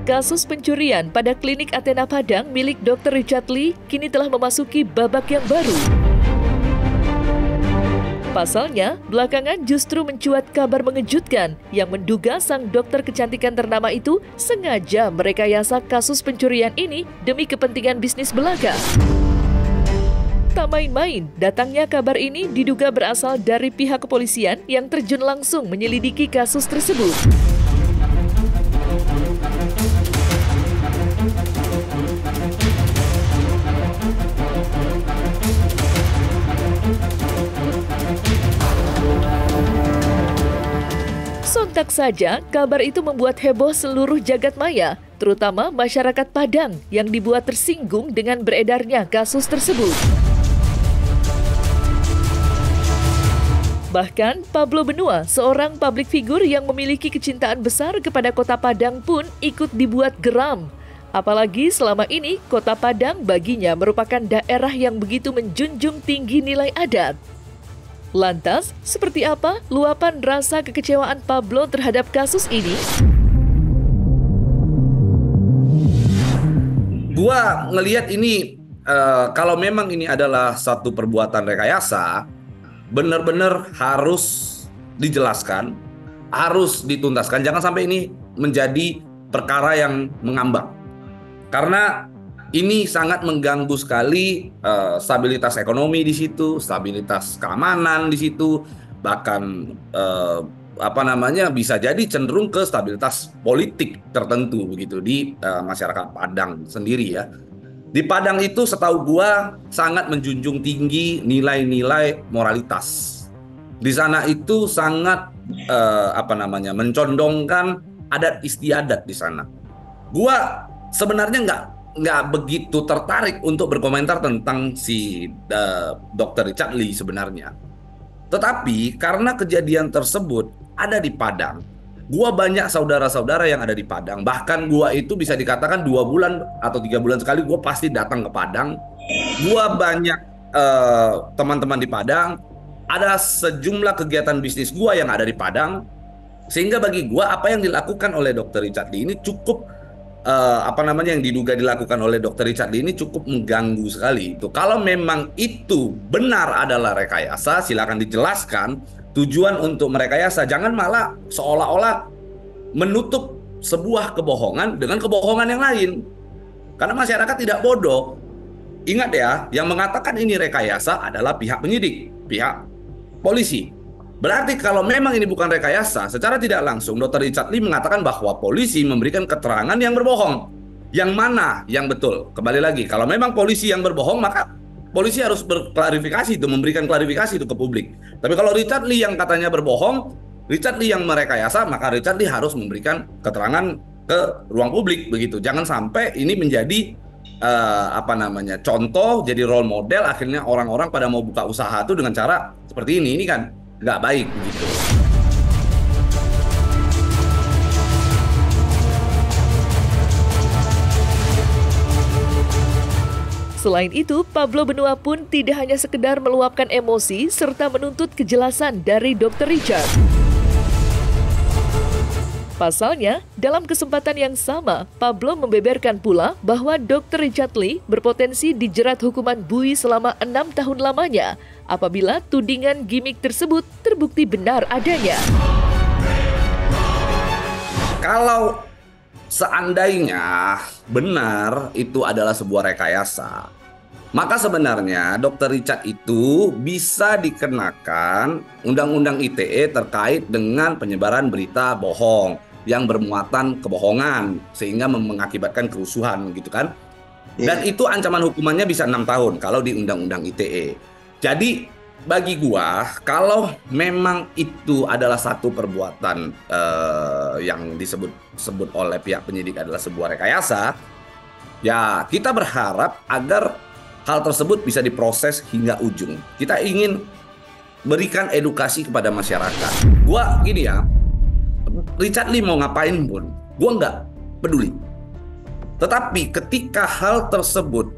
Kasus pencurian pada klinik Athena Padang milik Dr. Richard Lee kini telah memasuki babak yang baru. Pasalnya, belakangan justru mencuat kabar mengejutkan yang menduga sang dokter kecantikan ternama itu sengaja merekayasa kasus pencurian ini demi kepentingan bisnis belaka. Tak main-main, datangnya kabar ini diduga berasal dari pihak kepolisian yang terjun langsung menyelidiki kasus tersebut. Sontak saja, kabar itu membuat heboh seluruh jagat maya, terutama masyarakat Padang yang dibuat tersinggung dengan beredarnya kasus tersebut. Bahkan, Pablo Benua, seorang publik figur yang memiliki kecintaan besar kepada kota Padang pun ikut dibuat geram. Apalagi selama ini, kota Padang baginya merupakan daerah yang begitu menjunjung tinggi nilai adat. Lantas, seperti apa luapan rasa kekecewaan Pablo terhadap kasus ini? Gua ngelihat ini, kalau memang ini adalah satu perbuatan rekayasa, benar-benar harus dijelaskan, harus dituntaskan. Jangan sampai ini menjadi perkara yang mengambang. Karena ini sangat mengganggu sekali stabilitas ekonomi di situ, stabilitas keamanan di situ, bahkan bisa jadi cenderung ke stabilitas politik tertentu begitu di masyarakat Padang sendiri ya. Di Padang itu setahu gua sangat menjunjung tinggi nilai-nilai moralitas. Di sana itu sangat mencondongkan adat istiadat di sana. Gua sebenarnya nggak begitu tertarik untuk berkomentar tentang si Dr. Richard Lee sebenarnya. Tetapi karena kejadian tersebut ada di Padang, gua banyak saudara-saudara yang ada di Padang. Bahkan gua itu bisa dikatakan 2 bulan atau 3 bulan sekali gua pasti datang ke Padang. Gua banyak teman-teman di Padang. Ada sejumlah kegiatan bisnis gua yang ada di Padang. Sehingga bagi gua apa yang dilakukan oleh Dr. Richard Lee ini cukup yang diduga dilakukan oleh Dr. Richard Lee ini cukup mengganggu sekali. Itu kalau memang itu benar adalah rekayasa, silakan dijelaskan tujuan untuk merekayasa. Jangan malah seolah-olah menutup sebuah kebohongan dengan kebohongan yang lain. Karena masyarakat tidak bodoh. Ingat ya, yang mengatakan ini rekayasa adalah pihak penyidik, pihak polisi. Berarti kalau memang ini bukan rekayasa, secara tidak langsung Dr. Richard Lee mengatakan bahwa polisi memberikan keterangan yang berbohong. Yang mana yang betul? Kembali lagi, kalau memang polisi yang berbohong, maka polisi harus berklarifikasi itu, memberikan klarifikasi itu ke publik. Tapi kalau Richard Lee yang katanya berbohong, Richard Lee yang merekayasa, maka Richard Lee harus memberikan keterangan ke ruang publik begitu. Jangan sampai ini menjadi contoh, jadi role model, akhirnya orang-orang pada mau buka usaha itu dengan cara seperti ini. Ini kan nggak baik begitu. Selain itu, Pablo Benua pun tidak hanya sekedar meluapkan emosi serta menuntut kejelasan dari Dr. Richard. Pasalnya, dalam kesempatan yang sama, Pablo membeberkan pula bahwa Dr. Richard Lee berpotensi dijerat hukuman bui selama 6 tahun lamanya apabila tudingan gimmick tersebut terbukti benar adanya. Kalau seandainya benar itu adalah sebuah rekayasa, maka sebenarnya Dr. Richard itu bisa dikenakan Undang-Undang ITE terkait dengan penyebaran berita bohong yang bermuatan kebohongan sehingga mengakibatkan kerusuhan gitu kan. Dan itu ancaman hukumannya bisa 6 tahun kalau di Undang-Undang ITE. Jadi bagi gua, kalau memang itu adalah satu perbuatan yang disebut oleh pihak penyidik adalah sebuah rekayasa, ya kita berharap agar hal tersebut bisa diproses hingga ujung. Kita ingin berikan edukasi kepada masyarakat. Gua gini ya, Richard Lee mau ngapain pun, gua nggak peduli. Tetapi ketika hal tersebut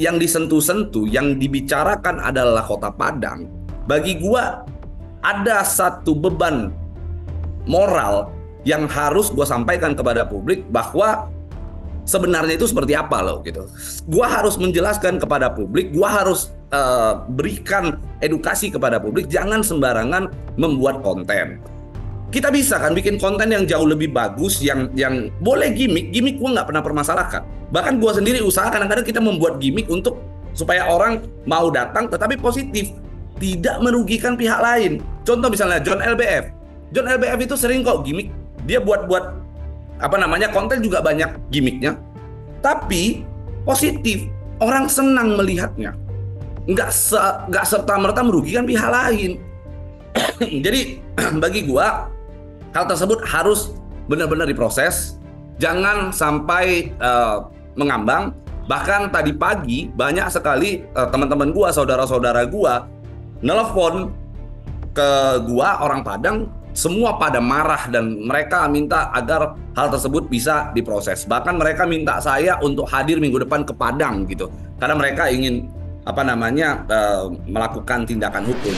yang disentuh-sentuh, yang dibicarakan adalah Kota Padang, bagi gua ada satu beban moral yang harus gua sampaikan kepada publik bahwa sebenarnya itu seperti apa loh gitu. Gua harus menjelaskan kepada publik, gua harus berikan edukasi kepada publik, jangan sembarangan membuat konten. Kita bisa kan bikin konten yang jauh lebih bagus, yang boleh gimmick gua nggak pernah permasalahkan. Bahkan gua sendiri usaha kadang-kadang kita membuat gimmick untuk supaya orang mau datang tetapi positif, tidak merugikan pihak lain. Contoh misalnya John LBF. John LBF itu sering kok gimmick, dia buat konten juga banyak gimmicknya, tapi positif, orang senang melihatnya, nggak serta-merta merugikan pihak lain. Jadi bagi gua hal tersebut harus benar-benar diproses, jangan sampai mengambang. Bahkan tadi pagi banyak sekali teman-teman gua, saudara-saudara gua nelpon ke gua, orang Padang, semua pada marah dan mereka minta agar hal tersebut bisa diproses. Bahkan mereka minta saya untuk hadir minggu depan ke Padang gitu, karena mereka ingin melakukan tindakan hukum.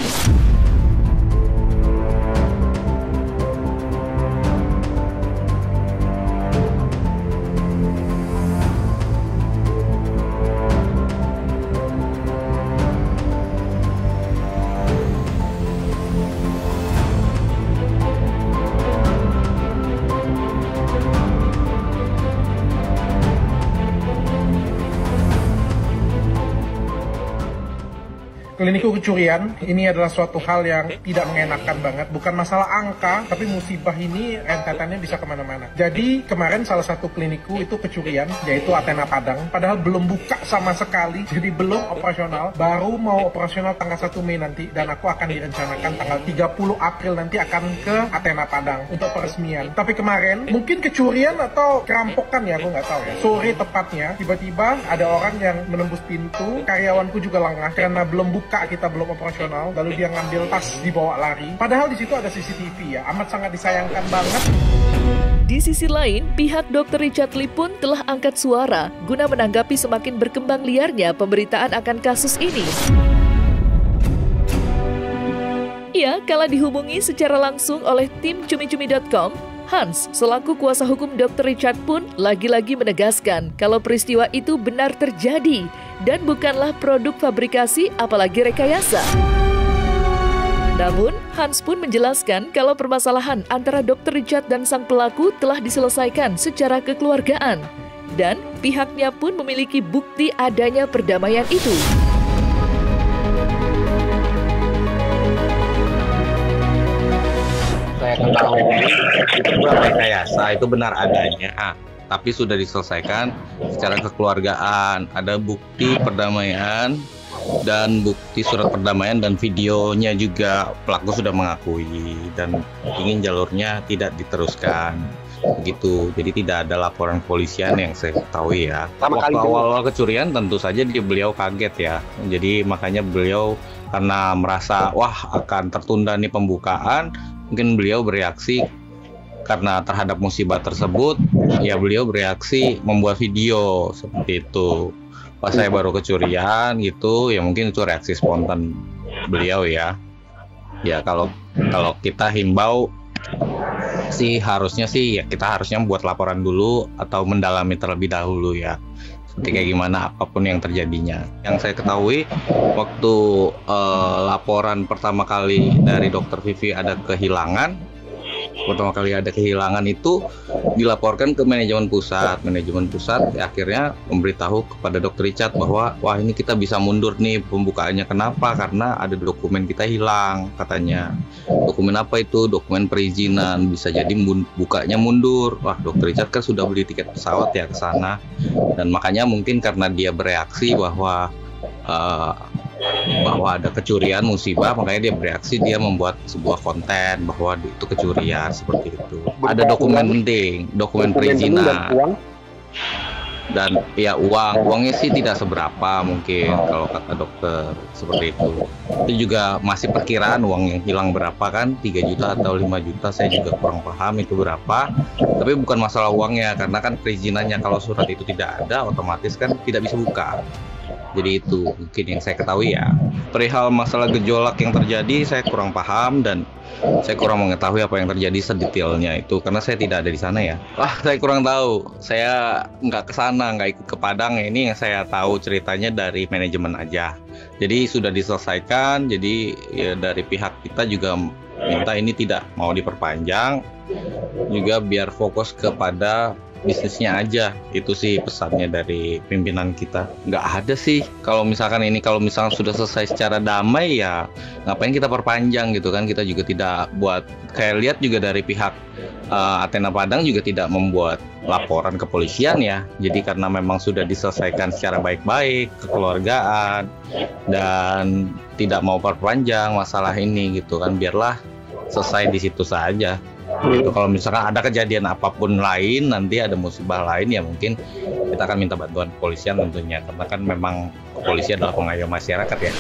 Kliniku kecurian ini adalah suatu hal yang tidak mengenakan banget. Bukan masalah angka, tapi musibah ini rentetannya bisa kemana-mana. Jadi kemarin salah satu kliniku itu kecurian, yaitu Athena Padang. Padahal belum buka sama sekali, jadi belum operasional. Baru mau operasional tanggal 1 Mei nanti. Dan aku akan direncanakan tanggal 30 April nanti akan ke Athena Padang untuk peresmian. Tapi kemarin mungkin kecurian atau kerampokan ya, aku nggak tahu ya. Sore tepatnya, tiba-tiba ada orang yang menembus pintu. Karyawanku juga lengah karena belum buka, kita belum operasional, lalu dia ngambil tas, dibawa lari. Padahal di situ ada CCTV ya, amat sangat disayangkan banget. Di sisi lain, pihak Dr. Richard Lee pun telah angkat suara guna menanggapi semakin berkembang liarnya pemberitaan akan kasus ini. Ia kala dihubungi secara langsung oleh tim cumi-cumi.com, Hans, selaku kuasa hukum Dr. Richard pun lagi-lagi menegaskan kalau peristiwa itu benar terjadi dan bukanlah produk fabrikasi apalagi rekayasa. Namun, Hans pun menjelaskan kalau permasalahan antara Dr. Richard dan sang pelaku telah diselesaikan secara kekeluargaan dan pihaknya pun memiliki bukti adanya perdamaian itu. Saya ketahui itu bukan rekayasa, itu benar adanya, tapi sudah diselesaikan secara kekeluargaan. Ada bukti perdamaian dan bukti surat perdamaian dan videonya juga. Pelaku sudah mengakui dan ingin jalurnya tidak diteruskan begitu. Jadi tidak ada laporan kepolisian yang saya ketahui ya. Waktu awal-awal kecurian tentu saja beliau kaget ya. Jadi makanya beliau karena merasa wah akan tertunda nih pembukaan, mungkin beliau bereaksi karena terhadap musibah tersebut, ya beliau bereaksi membuat video seperti itu. Pas saya baru kecurian gitu, ya mungkin itu reaksi spontan beliau ya. Ya kalau kita himbau sih harusnya sih ya kita harusnya buat laporan dulu atau mendalami terlebih dahulu ya. Seperti kayak gimana apapun yang terjadinya. Yang saya ketahui waktu laporan pertama kali dari Dokter Vivi ada kehilangan, itu dilaporkan ke manajemen pusat. Manajemen pusat akhirnya memberitahu kepada Dokter Richard bahwa wah ini kita bisa mundur nih pembukaannya. Kenapa? Karena ada dokumen kita hilang katanya. Dokumen apa itu? Dokumen perizinan. Bisa jadi bukanya mundur. Wah, Dokter Richard kan sudah beli tiket pesawat ya ke sana. Dan makanya mungkin karena dia bereaksi bahwa ada kecurian musibah, makanya dia bereaksi, dia membuat sebuah konten bahwa itu kecurian seperti itu. Ada dokumen penting, dokumen perizinan. Dan ya uangnya sih tidak seberapa mungkin kalau kata dokter seperti itu. Itu juga masih perkiraan uang yang hilang berapa kan, 3 juta atau 5 juta, saya juga kurang paham itu berapa. Tapi bukan masalah uangnya, karena kan perizinannya kalau surat itu tidak ada otomatis kan tidak bisa buka. Jadi itu mungkin yang saya ketahui ya. Perihal masalah gejolak yang terjadi saya kurang paham dan saya kurang mengetahui apa yang terjadi sedetailnya itu karena saya tidak ada di sana ya. Saya kurang tahu. Saya nggak ke sana, nggak ikut ke Padang. Ini yang saya tahu ceritanya dari manajemen aja. Jadi sudah diselesaikan. Jadi ya, dari pihak kita juga minta ini tidak mau diperpanjang. Juga biar fokus kepada bisnisnya aja. Itu sih pesannya dari pimpinan kita. Nggak ada sih kalau misalkan sudah selesai secara damai ya ngapain kita perpanjang gitu kan. Kita juga tidak buat, kayak lihat juga dari pihak Athena Padang juga tidak membuat laporan kepolisian ya. Jadi karena memang sudah diselesaikan secara baik-baik, kekeluargaan, dan tidak mau perpanjang masalah ini gitu kan, biarlah selesai di situ saja. Gitu. Kalau misalkan ada kejadian apapun lain, nanti ada musibah lain ya mungkin kita akan minta bantuan kepolisian tentunya, karena kan memang kepolisian adalah pengayom masyarakat ya.